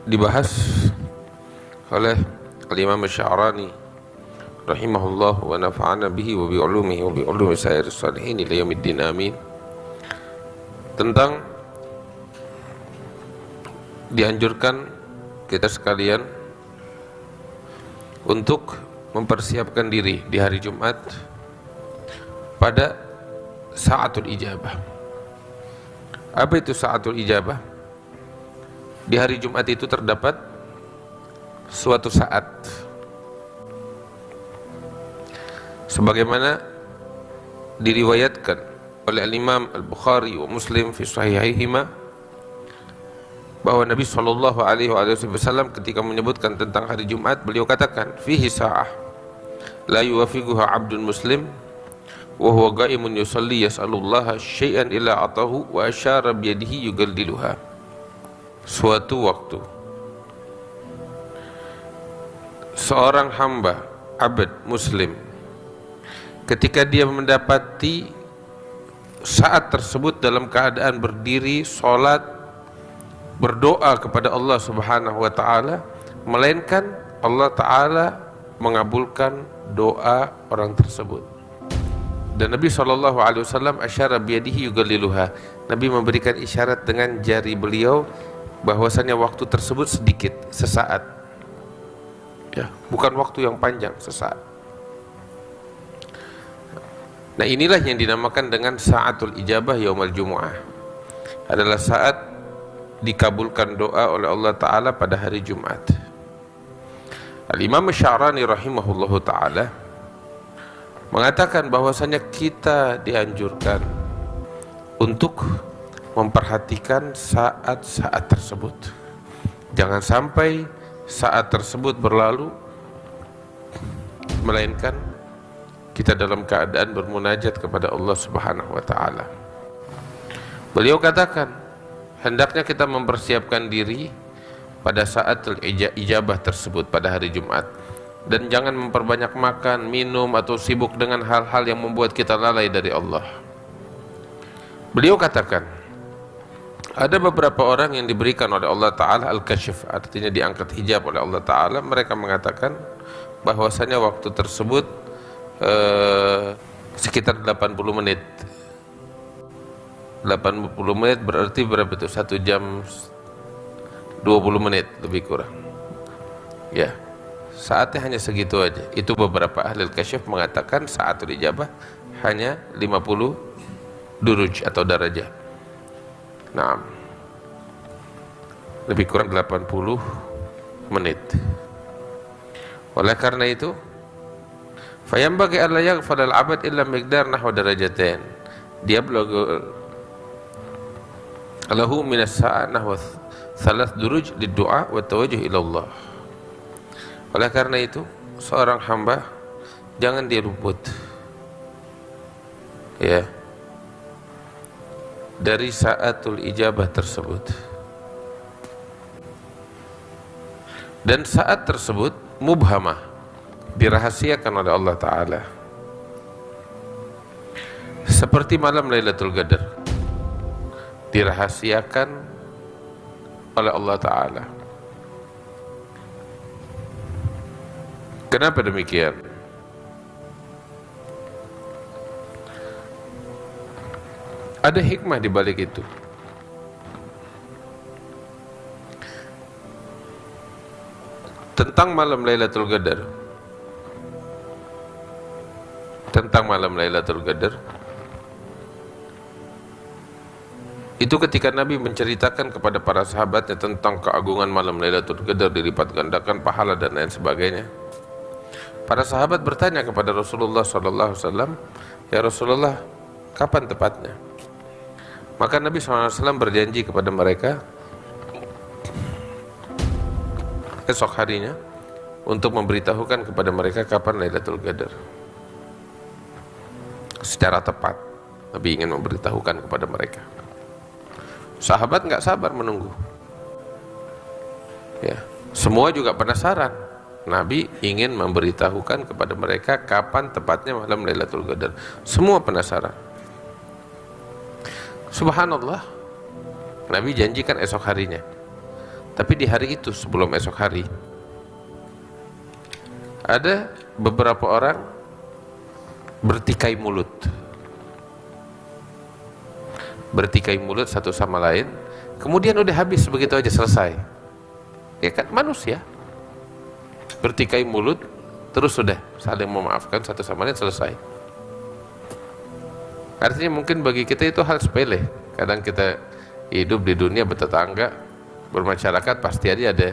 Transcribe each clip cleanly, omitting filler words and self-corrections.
dibahas oleh Al-Imam Asy-Sya'rani rahimahullah wa nafa'ana bihi wa bi ulumihi wa bi ulumi sair salihin ila yaumiddin amin, tentang dianjurkan kita sekalian untuk mempersiapkan diri di hari Jumat pada sa'atul ijabah. Apa itu sa'atul ijabah? Di hari Jumat itu terdapat suatu saat sebagaimana diriwayatkan oleh Al-Imam Al-Bukhari wa Muslim fi sahihihima, bahwa Nabi SAW ketika menyebutkan tentang hari Jumat, beliau katakan fihi sa'ah la yuwafiquha abdun muslim wa huwa qa'imun yusalli yas'alullaha syai'an illa atahu wa asyara biyadihi yugalliluha. Suatu waktu seorang hamba, abd muslim, ketika dia mendapati saat tersebut dalam keadaan berdiri, sholat, berdoa kepada Allah Subhanahu wa ta'ala, melainkan Allah ta'ala mengabulkan doa orang tersebut. Dan Nabi SAW asyara biyadihi yugalliluha, Nabi memberikan isyarat dengan jari beliau bahwasanya waktu tersebut sedikit, sesaat ya, bukan waktu yang panjang, sesaat. Nah, inilah yang dinamakan dengan sa'atul ijabah yaumul jumu'ah, adalah saat dikabulkan doa oleh Allah Ta'ala pada hari Jumat. Al-Imam Asy-Sya'rani rahimahullahu ta'ala mengatakan bahwasanya kita dianjurkan untuk memperhatikan saat-saat tersebut. Jangan sampai saat tersebut berlalu melainkan kita dalam keadaan bermunajat kepada Allah Subhanahu wa ta'ala. Beliau katakan, hendaknya kita mempersiapkan diri pada saat ijabah tersebut pada hari Jumat, dan jangan memperbanyak makan, minum, atau sibuk dengan hal-hal yang membuat kita lalai dari Allah. Beliau katakan, ada beberapa orang yang diberikan oleh Allah Ta'ala al-kashf, artinya diangkat hijab oleh Allah Ta'ala. Mereka mengatakan bahwasanya waktu tersebut sekitar 80 menit. 80 menit berarti berapa itu? 1 jam 20 menit lebih kurang ya, saatnya hanya segitu aja. Itu beberapa ahli al-kashf mengatakan sa'atul ijabah hanya 50 duruj atau darajah. Nah, lebih kurang 80 menit. Oleh karena itu, fayambaghi an la yaghfal al-'abd illa miqdar nahwa darajatain. Dia lahu min as-sa'a nahwa 3 duruj lid-du'a wa tawajjuh ila Allah. Oleh karena itu, seorang hamba jangan dia luput ya dari sa'atul ijabah tersebut. Dan saat tersebut mubhamah, dirahasiakan oleh Allah Ta'ala, seperti malam Lailatul Qadar dirahasiakan oleh Allah Ta'ala. Kenapa demikian? Ada hikmah di balik itu. Tentang malam Lailatul Qadar, itu ketika Nabi menceritakan kepada para sahabatnya tentang keagungan malam Lailatul Qadar, dilipat gandakan pahala dan lain sebagainya, para sahabat bertanya kepada Rasulullah SAW, ya Rasulullah, kapan tepatnya? Maka Nabi SAW berjanji kepada mereka esok harinya untuk memberitahukan kepada mereka kapan Lailatul Qadar. Secara tepat Nabi ingin memberitahukan kepada mereka. Sahabat nggak sabar menunggu ya, semua juga penasaran. Nabi ingin memberitahukan kepada mereka kapan tepatnya malam Lailatul Qadar. Semua penasaran. Subhanallah, Nabi janjikan esok harinya. Tapi di hari itu sebelum esok hari ada beberapa orang bertikai mulut satu sama lain, kemudian udah habis begitu aja, selesai. Ya kan, manusia bertikai mulut terus sudah saling memaafkan satu sama lain, selesai. Artinya mungkin bagi kita itu hal sepele. Kadang kita hidup di dunia, bertetangga, bermasyarakat, pasti aja ada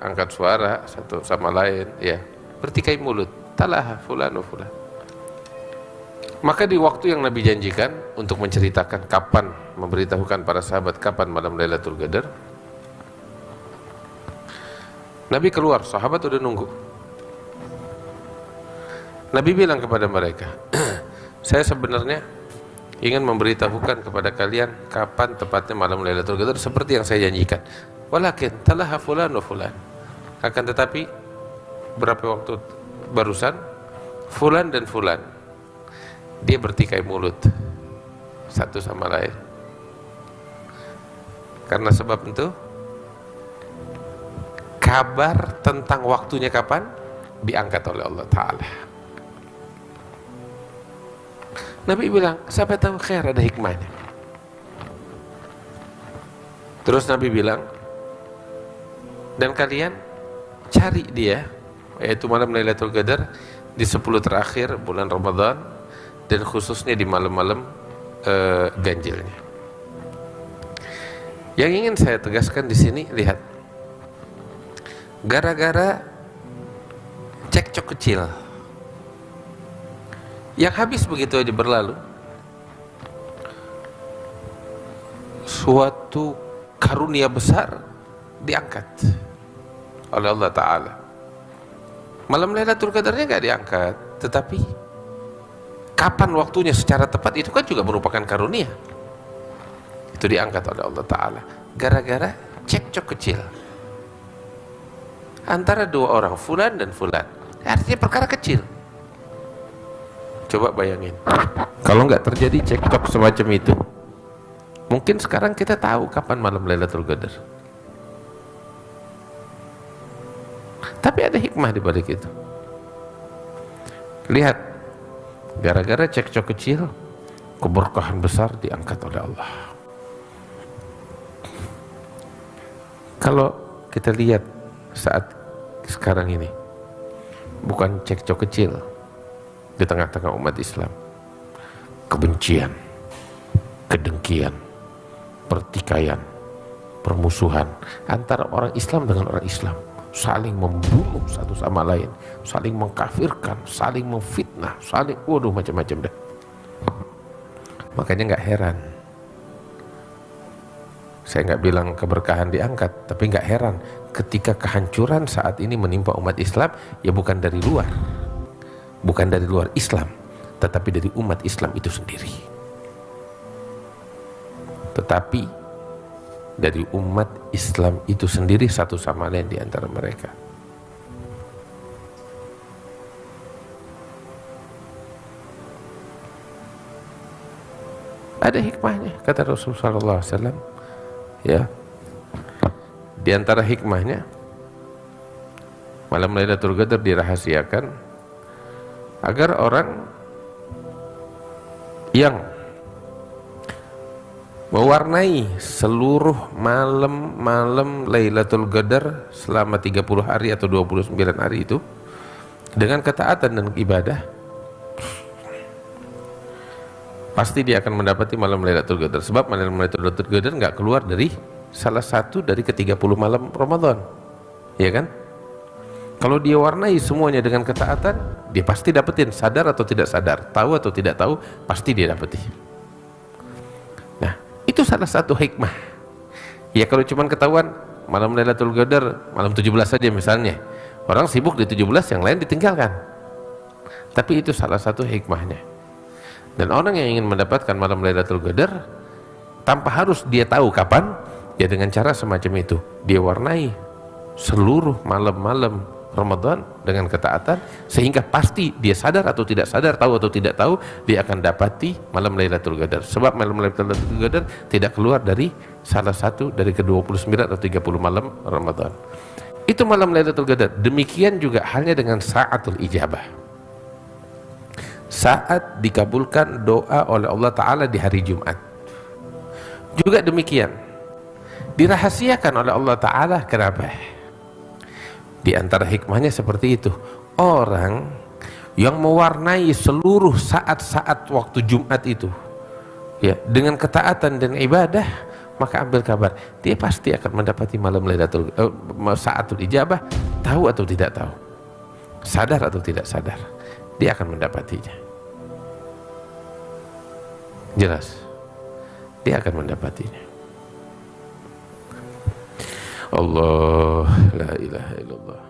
angkat suara satu sama lain, ya, bertikai mulut, talaha fulan wa fulan. Maka di waktu yang Nabi janjikan untuk menceritakan kapan, memberitahukan para sahabat kapan malam Lailatul Qadar, Nabi keluar, sahabat udah nunggu. Nabi bilang kepada mereka, saya sebenarnya ingin memberitahukan kepada kalian kapan tepatnya malam Lailatul Qadar seperti yang saya janjikan. Walakin talaha fulan wa fulan. Akan tetapi berapa waktu barusan fulan dan fulan dia bertikai mulut satu sama lain. Karena sebab itu kabar tentang waktunya kapan diangkat oleh Allah Ta'ala. Nabi bilang, siapa tahu khair, ada hikmahnya. Terus Nabi bilang, dan kalian cari dia, yaitu malam Lailatul Qadar di 10 terakhir bulan Ramadan, dan khususnya di malam-malam ganjilnya. Yang ingin saya tegaskan di sini, lihat, gara-gara cekcok kecil yang habis begitu aja berlalu, suatu karunia besar diangkat oleh Allah Ta'ala. Malam Lailatul Qadarnya gak diangkat, tetapi kapan waktunya secara tepat itu kan juga merupakan karunia. Itu diangkat oleh Allah Ta'ala gara-gara cekcok kecil antara dua orang, fulan dan fulan. Artinya perkara kecil. Coba bayangin, kalau nggak terjadi cekcok semacam itu, mungkin sekarang kita tahu kapan malam Lailatul Qadar. Tapi ada hikmah di balik itu. Lihat, gara-gara cekcok kecil, keberkahan besar diangkat oleh Allah. Kalau kita lihat saat sekarang ini, bukan cekcok kecil di tengah-tengah umat Islam, kebencian, kedengkian, pertikaian, permusuhan antara orang Islam dengan orang Islam, saling membunuh satu sama lain, saling mengkafirkan, saling memfitnah, saling macam-macam dah. Makanya nggak heran, saya nggak bilang keberkahan diangkat, tapi nggak heran ketika kehancuran saat ini menimpa umat Islam, ya bukan dari luar, bukan dari luar Islam, tetapi dari umat Islam itu sendiri. Tetapi dari umat Islam itu sendiri satu sama lain di antara mereka. Ada hikmahnya, kata Rasulullah SAW. Ya, di antara hikmahnya, malam Lailatul Qadar dirahasiakan agar orang yang mewarnai seluruh malam-malam Lailatul Qadar selama 30 hari atau 29 hari itu dengan ketaatan dan ibadah, pasti dia akan mendapati malam Lailatul Qadar. Sebab malam Lailatul Qadar nggak keluar dari salah satu dari ke-30 malam Ramadan, ya kan? Kalau dia warnai semuanya dengan ketaatan, dia pasti dapetin, sadar atau tidak sadar, tahu atau tidak tahu, pasti dia dapetin. Nah, itu salah satu hikmah. Ya kalau cuman ketahuan malam Lailatul Qadar malam 17 saja misalnya, orang sibuk di 17, yang lain ditinggalkan. Tapi itu salah satu hikmahnya. Dan orang yang ingin mendapatkan malam Lailatul Qadar tanpa harus dia tahu kapan, ya dengan cara semacam itu dia warnai seluruh malam-malam Ramadan dengan ketaatan, sehingga pasti dia sadar atau tidak sadar, tahu atau tidak tahu, dia akan dapati malam Lailatul Qadar. Sebab malam Lailatul Qadar tidak keluar dari salah satu dari ke-29 atau 30 malam Ramadan. Itu malam Lailatul Qadar. Demikian juga halnya dengan saatul ijabah, saat dikabulkan doa oleh Allah Ta'ala di hari Jumat. Juga demikian, dirahasiakan oleh Allah Ta'ala. Kenapa? Di antara hikmahnya seperti itu. Orang yang mewarnai seluruh saat-saat waktu Jumat itu ya dengan ketaatan dan ibadah, maka ambil kabar, dia pasti akan mendapati malam Lailatul saatul ijabah, tahu atau tidak tahu, sadar atau tidak sadar, dia akan mendapatinya. Jelas, dia akan mendapatinya. Allah, la ilaha illallah.